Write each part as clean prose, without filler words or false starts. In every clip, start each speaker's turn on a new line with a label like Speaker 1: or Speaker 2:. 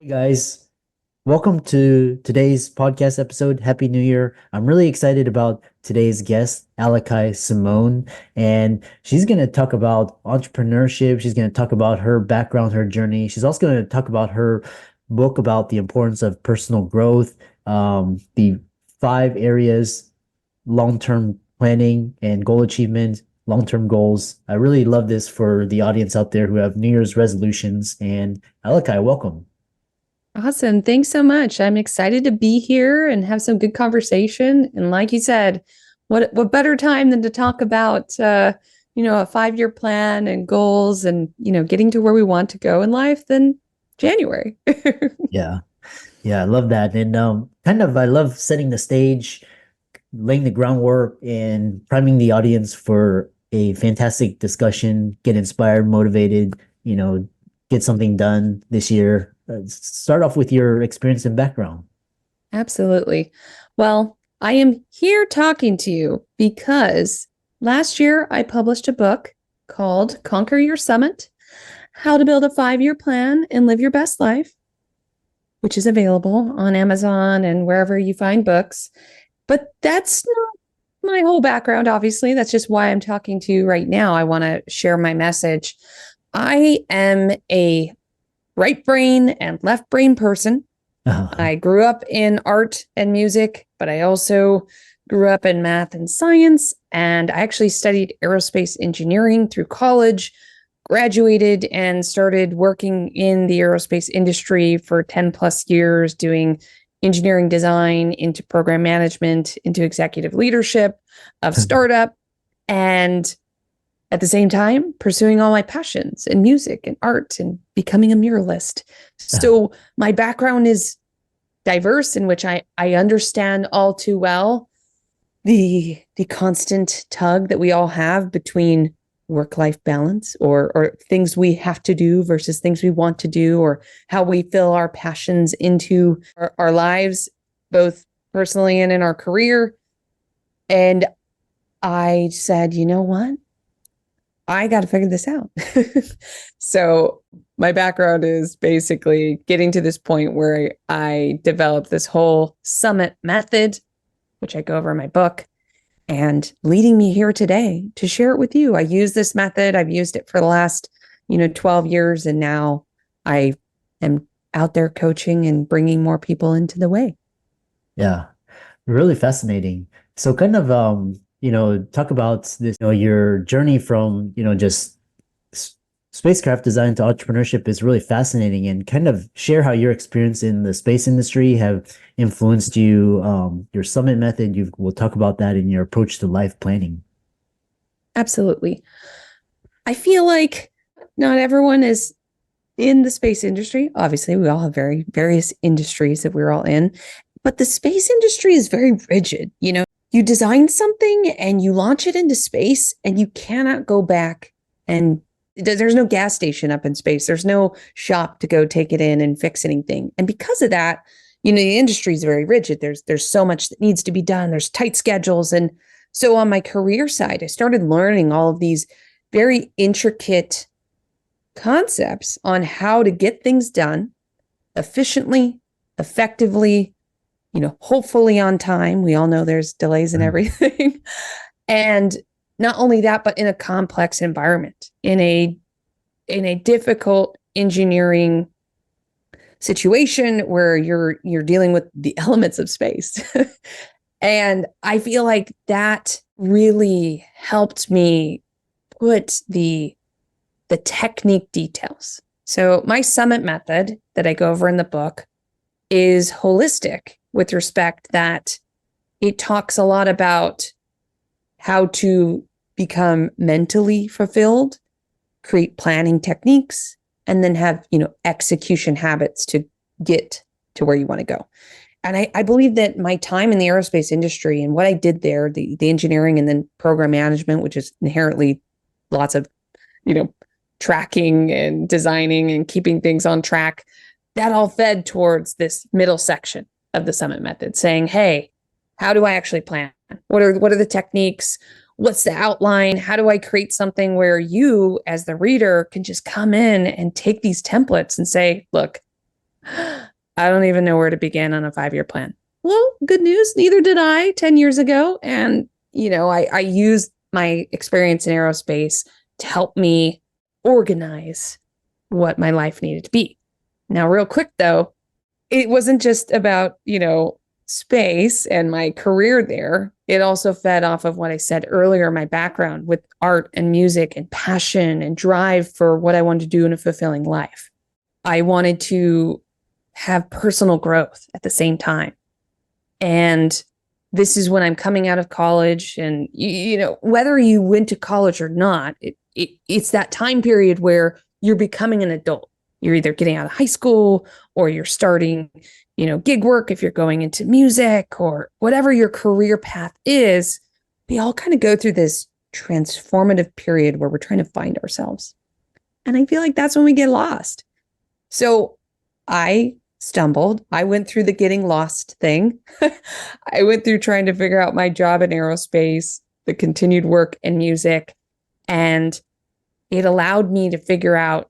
Speaker 1: Hey guys, welcome to today's podcast episode. Happy New Year. I'm really excited about today's guest, Aliki Samone, and she's going to talk about entrepreneurship. She's going to talk about her background, her journey. She's also going to talk about her book about the importance of personal growth, the 5 areas, long-term planning and goal achievement, long-term goals. I really love this for the audience out there who have New Year's resolutions. And Aliki, welcome.
Speaker 2: Awesome. Thanks so much. I'm excited to be here and have some good conversation. And like you said, what better time than to talk about a 5-year plan and goals and getting to where we want to go in life than January.
Speaker 1: Yeah. Yeah, I love that. And I love setting the stage, laying the groundwork, and priming the audience for a fantastic discussion, get inspired, motivated, get something done this year. Start off with your experience and background.
Speaker 2: Absolutely. Well, I am here talking to you because last year I published a book called Conquer Your Summit: How to Build a 5-Year Plan and Live Your Best Life, which is available on Amazon and wherever you find books. But that's not my whole background, obviously. That's just why I'm talking to you right now. I want to share my message. I am a right brain and left brain person. I grew up in art and music, but I also grew up in math and science. And I actually studied aerospace engineering through college, graduated, and started working in the aerospace industry for 10 plus years, doing engineering design into program management, into executive leadership of startup. And at the same time, pursuing all my passions in music and art and becoming a muralist. So my background is diverse, in which I understand all too well the constant tug that we all have between work-life balance or things we have to do versus things we want to do, or how we fill our passions into our lives, both personally and in our career. And I said, you know what? I got to figure this out. So my background is basically getting to this point where I developed this whole summit method, which I go over in my book, and leading me here today to share it with you. I use this method. I've used it for the last, 12 years. And now I am out there coaching and bringing more people into the way.
Speaker 1: Yeah, really fascinating. So kind of talk about this, your journey from, just spacecraft design to entrepreneurship is really fascinating, and kind of share how your experience in the space industry have influenced you, your summit method. We'll talk about that in your approach to life planning.
Speaker 2: Absolutely. I feel like not everyone is in the space industry. Obviously, we all have very various industries that we're all in, but the space industry is very rigid. You design something and you launch it into space and you cannot go back, and there's no gas station up in space. There's no shop to go take it in and fix anything. And because of that, the industry is very rigid. There's so much that needs to be done. There's tight schedules. And so on my career side, I started learning all of these very intricate concepts on how to get things done efficiently, effectively, hopefully on time. We all know there's delays and everything. And not only that, but in a complex environment, in a difficult engineering situation where you're dealing with the elements of space. And I feel like that really helped me put the technique details. So my summit method that I go over in the book is holistic with respect that it talks a lot about how to become mentally fulfilled, create planning techniques, and then have, execution habits to get to where you want to go. And I believe that my time in the aerospace industry and what I did there, the engineering and then program management, which is inherently lots of, tracking and designing and keeping things on track, that all fed towards this middle section of the summit method, saying, hey, how do I actually plan? What are the techniques? What's the outline? How do I create something where you, as the reader, can just come in and take these templates and say, look, I don't even know where to begin on a 5-year plan. Well, good news. Neither did I 10 years ago. And, I used my experience in aerospace to help me organize what my life needed to be. Now, real quick, though, it wasn't just about, space and my career there. It also fed off of what I said earlier, my background with art and music and passion and drive for what I wanted to do in a fulfilling life. I wanted to have personal growth at the same time. And this is when I'm coming out of college. And, whether you went to college or not, it's that time period where you're becoming an adult. You're either getting out of high school or you're starting, gig work if you're going into music or whatever your career path is. We all kind of go through this transformative period where we're trying to find ourselves. And I feel like that's when we get lost. So I stumbled. I went through the getting lost thing. I went through trying to figure out my job in aerospace, the continued work in music, and it allowed me to figure out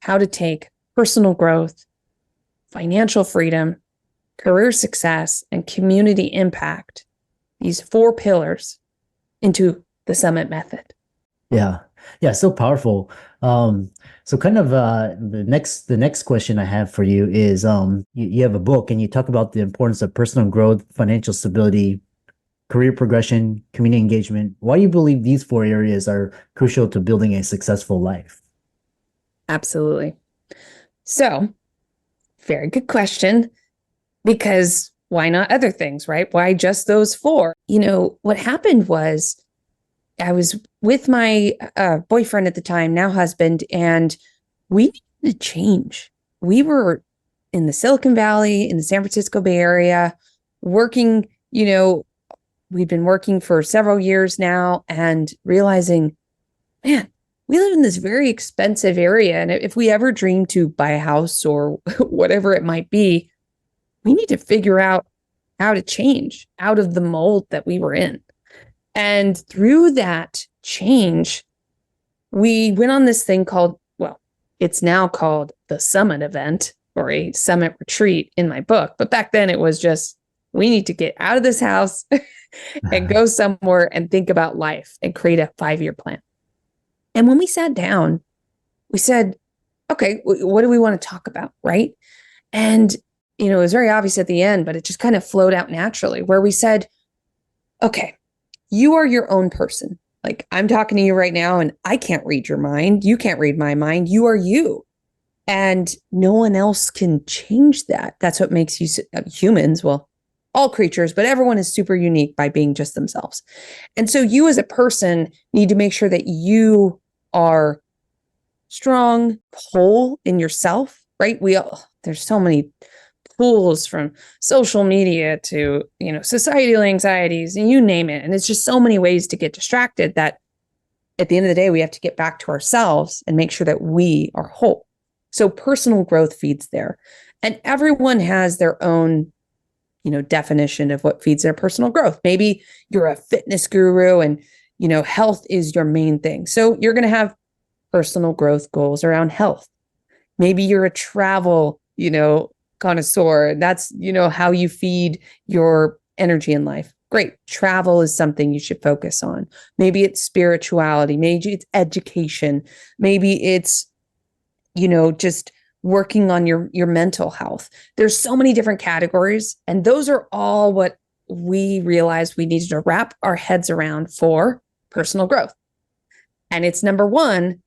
Speaker 2: how to take personal growth, financial freedom, career success, and community impact, these 4 pillars, into the Summit method.
Speaker 1: Yeah. Yeah, so powerful. So kind of the next question I have for you is you have a book and you talk about the importance of personal growth, financial stability, career progression, community engagement. Why do you believe these 4 areas are crucial to building a successful life?
Speaker 2: Absolutely. So, very good question, because why not other things, right? Why just those 4? What happened was I was with my boyfriend at the time, now husband, and we needed to change. We were in the Silicon Valley, in the San Francisco Bay Area, working, we'd been working for several years now and realizing, man, we live in this very expensive area. And if we ever dream to buy a house or whatever it might be, we need to figure out how to change out of the mold that we were in. And through that change, we went on this thing called, well, it's now called the Summit event or a summit retreat in my book. But back then it was just, we need to get out of this house and go somewhere and think about life and create a 5-year plan. And when we sat down, we said, okay, what do we want to talk about? Right. And, it was very obvious at the end, but it just kind of flowed out naturally where we said, okay, you are your own person. Like I'm talking to you right now and I can't read your mind. You can't read my mind. You are you. And no one else can change that. That's what makes you humans. Well, all creatures, but everyone is super unique by being just themselves. And so you as a person need to make sure that you are strong, whole in yourself, right? There's so many tools from social media to, societal anxieties and you name it. And it's just so many ways to get distracted that at the end of the day, we have to get back to ourselves and make sure that we are whole. So personal growth feeds there. And everyone has their own, definition of what feeds their personal growth. Maybe you're a fitness guru and, health is your main thing. So you're going to have personal growth goals around health. Maybe you're a travel, connoisseur. That's, how you feed your energy in life. Great. Travel is something you should focus on. Maybe it's spirituality. Maybe it's education. Maybe it's, just working on your mental health. There's so many different categories. And those are all what we realized we needed to wrap our heads around for personal growth. And it's number 1,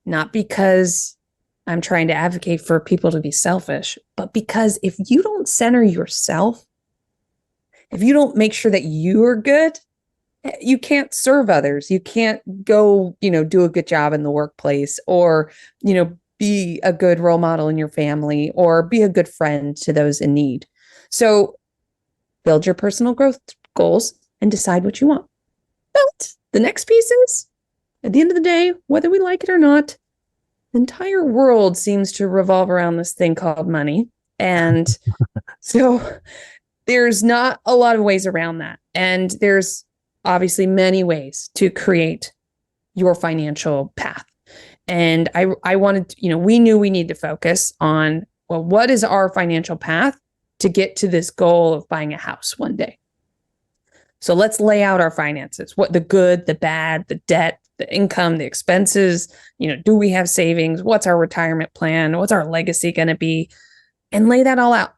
Speaker 2: not because I'm trying to advocate for people to be selfish, but because if you don't center yourself, if you don't make sure that you're good, you can't serve others. You can't go, do a good job in the workplace or, be a good role model in your family or be a good friend to those in need. So build your personal growth goals and decide what you want. But the next piece is, at the end of the day, whether we like it or not, the entire world seems to revolve around this thing called money. And so there's not a lot of ways around that. And there's obviously many ways to create your financial path. And I wanted, we knew we need to focus on well, what is our financial path to get to this goal of buying a house one day? So let's lay out our finances, what the good, the bad, the debt, the income, the expenses, do we have savings? What's our retirement plan? What's our legacy going to be? And lay that all out.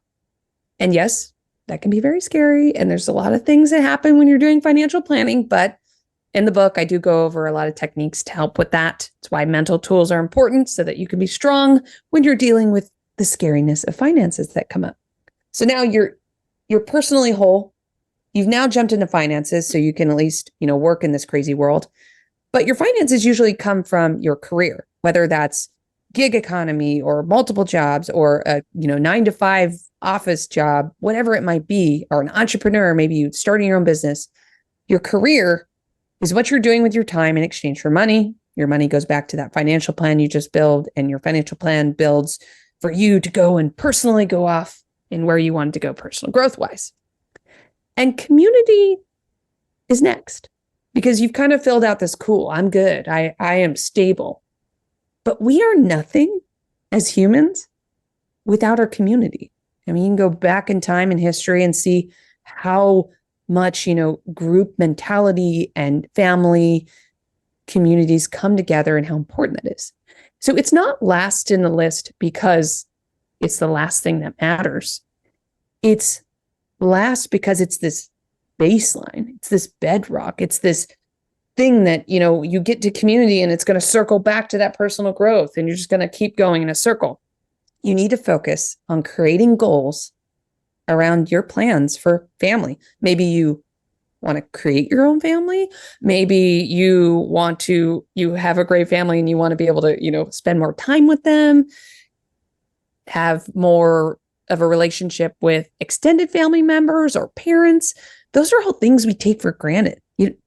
Speaker 2: And yes, that can be very scary. And there's a lot of things that happen when you're doing financial planning. But in the book, I do go over a lot of techniques to help with that. It's why mental tools are important, so that you can be strong when you're dealing with the scariness of finances that come up. So now you're personally whole. You've now jumped into finances, so you can at least, work in this crazy world. But your finances usually come from your career, whether that's gig economy or multiple jobs or a 9-to-5 office job, whatever it might be, or an entrepreneur, maybe you starting your own business. Your career is what you're doing with your time in exchange for money. Your money goes back to that financial plan you just build, and your financial plan builds for you to go and personally go off in where you want to go personal growth wise. And community is next, because you've kind of filled out this cool, I'm good, I am stable. But we are nothing as humans without our community. I mean, you can go back in time in history and see how much, group mentality and family communities come together and how important that is. So it's not last in the list because it's the last thing that matters. It's last because it's this baseline. It's this bedrock. It's this thing that, you get to community and it's going to circle back to that personal growth, and you're just going to keep going in a circle. You need to focus on creating goals around your plans for family. Maybe you want to create your own family. Maybe you have a great family and you want to be able to, spend more time with them, have more of a relationship with extended family members or parents. Those are all things we take for granted.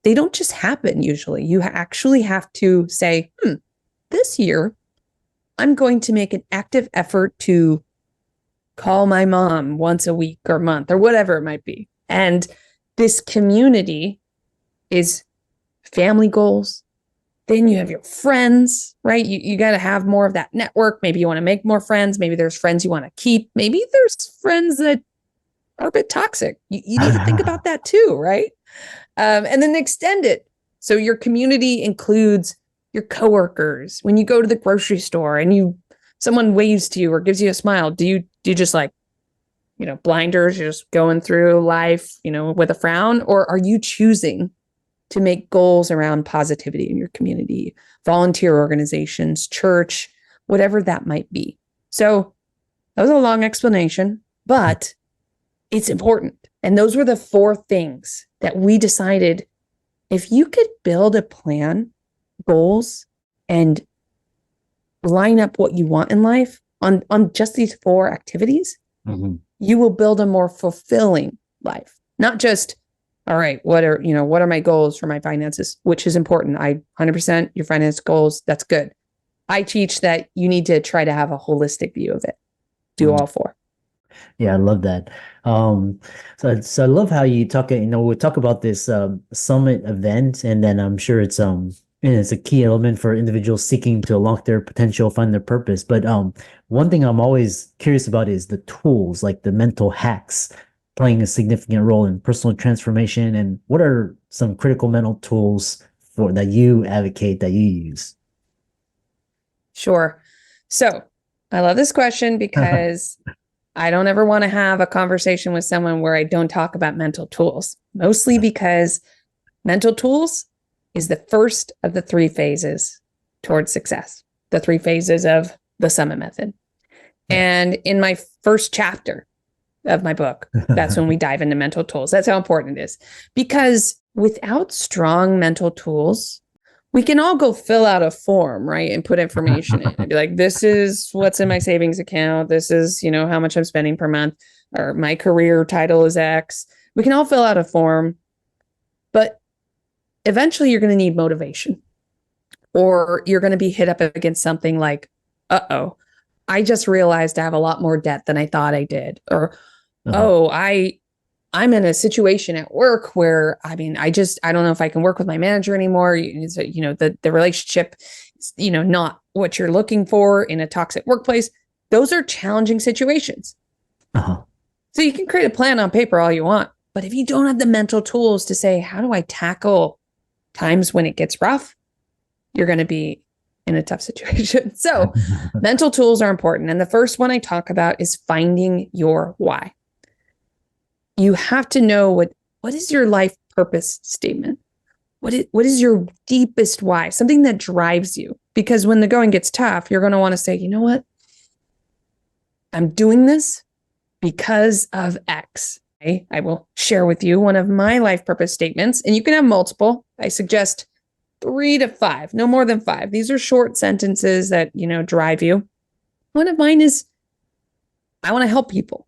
Speaker 2: They don't just happen usually. You actually have to say, this year, I'm going to make an active effort to call my mom once a week or month or whatever it might be. And this community is family goals. Then you have your friends, right? You got to have more of that network. Maybe you want to make more friends. Maybe there's friends you want to keep. Maybe there's friends that are a bit toxic. You need to think about that too, right? And then extend it. So your community includes your coworkers. When you go to the grocery store and someone waves to you or gives you a smile, do you just blinders, you're just going through life, with a frown? Or are you choosing to make goals around positivity in your community, volunteer organizations, church, whatever that might be? So that was a long explanation, but it's important. And those were the 4 things that we decided, if you could build a plan, goals, and line up what you want in life on just these 4 activities, you will build a more fulfilling life. Not just, all right, what are my goals for my finances, which is important. 100% your finance goals, that's good. I teach that you need to try to have a holistic view of it. Do all 4.
Speaker 1: Yeah, I love that. So I love how you talk. We talk about this summit event, and then I'm sure it's a key element for individuals seeking to unlock their potential, find their purpose. But one thing I'm always curious about is the tools, like the mental hacks, playing a significant role in personal transformation. And what are some critical mental tools that you advocate, that you use?
Speaker 2: Sure. So I love this question because I don't ever want to have a conversation with someone where I don't talk about mental tools, mostly because mental tools is the first of the 3 phases towards success, the 3 phases of the Summit Method. And in my first chapter of my book, that's when we dive into mental tools. That's how important it is. Because without strong mental tools, we can all go fill out a form, right? And put information in and be like, this is what's in my savings account. This is, how much I'm spending per month, or my career title is X. We can all fill out a form, but eventually you're going to need motivation, or you're going to be hit up against something like, I just realized I have a lot more debt than I thought I did. Or, I'm in a situation at work where, I don't know if I can work with my manager anymore. The relationship is, not what you're looking for in a toxic workplace. Those are challenging situations.
Speaker 1: Uh-huh.
Speaker 2: So you can create a plan on paper all you want, but if you don't have the mental tools to say, how do I tackle times when it gets rough, you're going to be in a tough situation. So mental tools are important. And the first one I talk about is finding your why. You have to know what is your life purpose statement? What is your deepest why? Something that drives you. Because when the going gets tough, you're going to want to say, you know what? I'm doing this because of X. I will share with you one of my life purpose statements, and you can have multiple. I suggest 3 to 5, no more than 5. These are short sentences that, drive you. One of mine is, I want to help people.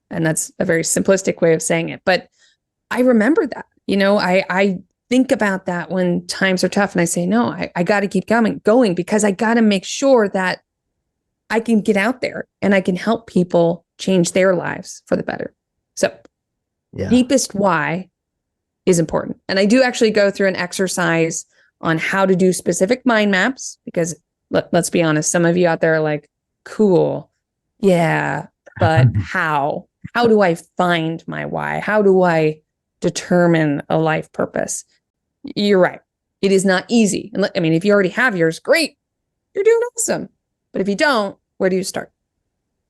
Speaker 2: And that's a very simplistic way of saying it. But I remember that, I think about that when times are tough and I say, no, I got to keep going because I got to make sure that I can get out there and I can help people change their lives for the better. So deepest why is important. And I do actually go through an exercise on how to do specific mind maps, because let's be honest, some of you out there are like, cool. Yeah, but how? How do I find my why? How do I determine a life purpose? You're right. It is not easy. And I mean, if you already have yours, great. You're doing awesome. But if you don't, where do you start?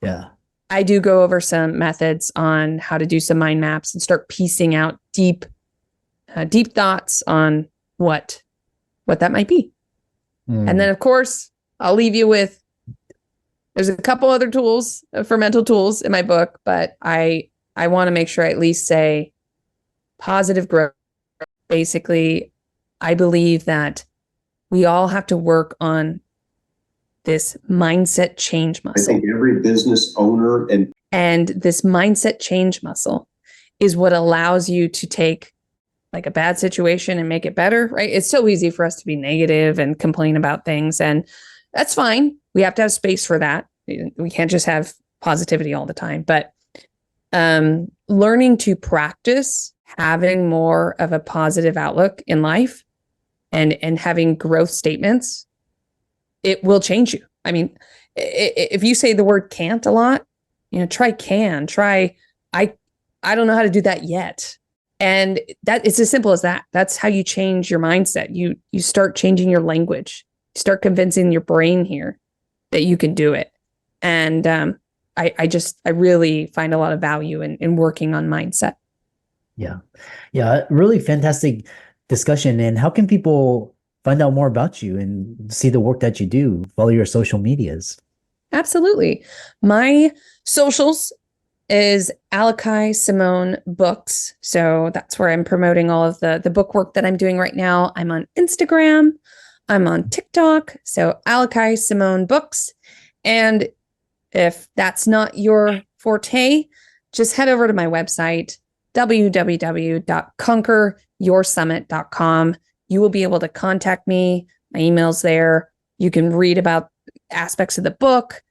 Speaker 1: Yeah.
Speaker 2: I do go over some methods on how to do some mind maps and start piecing out deep thoughts on what that might be. And then, of course, I'll leave you with, there's a couple other tools for mental tools in my book, but I want to make sure I at least say positive growth. Basically, I believe that we all have to work on this mindset change muscle.
Speaker 3: I think every business owner
Speaker 2: and this mindset change muscle is what allows you to take like a bad situation and make it better, right? It's so easy for us to be negative and complain about things, and that's fine. We have to have space for that. We can't just have positivity all the time, but learning to practice having more of a positive outlook in life and having growth statements, it will change you. I mean, if you say the word can't a lot, try can, try I don't know how to do that yet. And that it's as simple as that. That's how you change your mindset. You start changing your language. You start convincing your brain here that you can do it. And I really find a lot of value in working on mindset.
Speaker 1: Yeah, really fantastic discussion. And how can people find out more about you and see the work that you do? Follow your social medias.
Speaker 2: Absolutely. My socials is Aliki Samone Books. So that's where I'm promoting all of the book work that I'm doing right now. I'm on Instagram. I'm on TikTok. So Aliki Samone Books. And if that's not your forte, just head over to my website, www.conqueryoursummit.com. You will be able to contact me. My email's there. You can read about aspects of the book.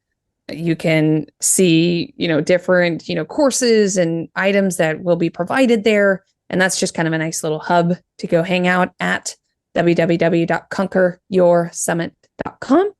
Speaker 2: You can see, different, courses and items that will be provided there. And that's just kind of a nice little hub to go hang out at www.conqueryoursummit.com.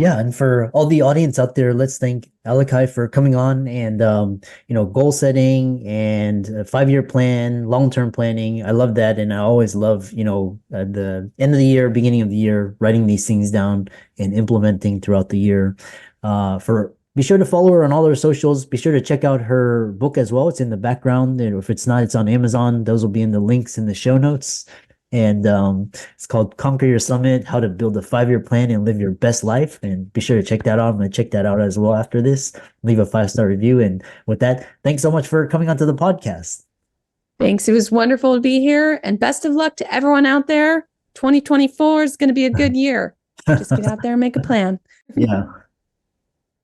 Speaker 1: Yeah, and for all the audience out there, let's thank Aliki for coming on and goal setting and a 5-year plan, long-term planning. I love that, and I always love at the end of the year, beginning of the year, writing these things down and implementing throughout the year. Be sure to follow her on all her socials. Be sure to check out her book as well. It's in the background, and if it's not, it's on Amazon. Those will be in the links in the show notes. And it's called Conquer Your Summit, How to Build a 5-Year Plan and Live Your Best Life. And be sure to check that out. I'm going to check that out as well after this. Leave a 5-star review. And with that, thanks so much for coming onto the podcast.
Speaker 2: Thanks. It was wonderful to be here. And best of luck to everyone out there. 2024 is going to be a good year. Just get out there and make a plan.
Speaker 1: Yeah.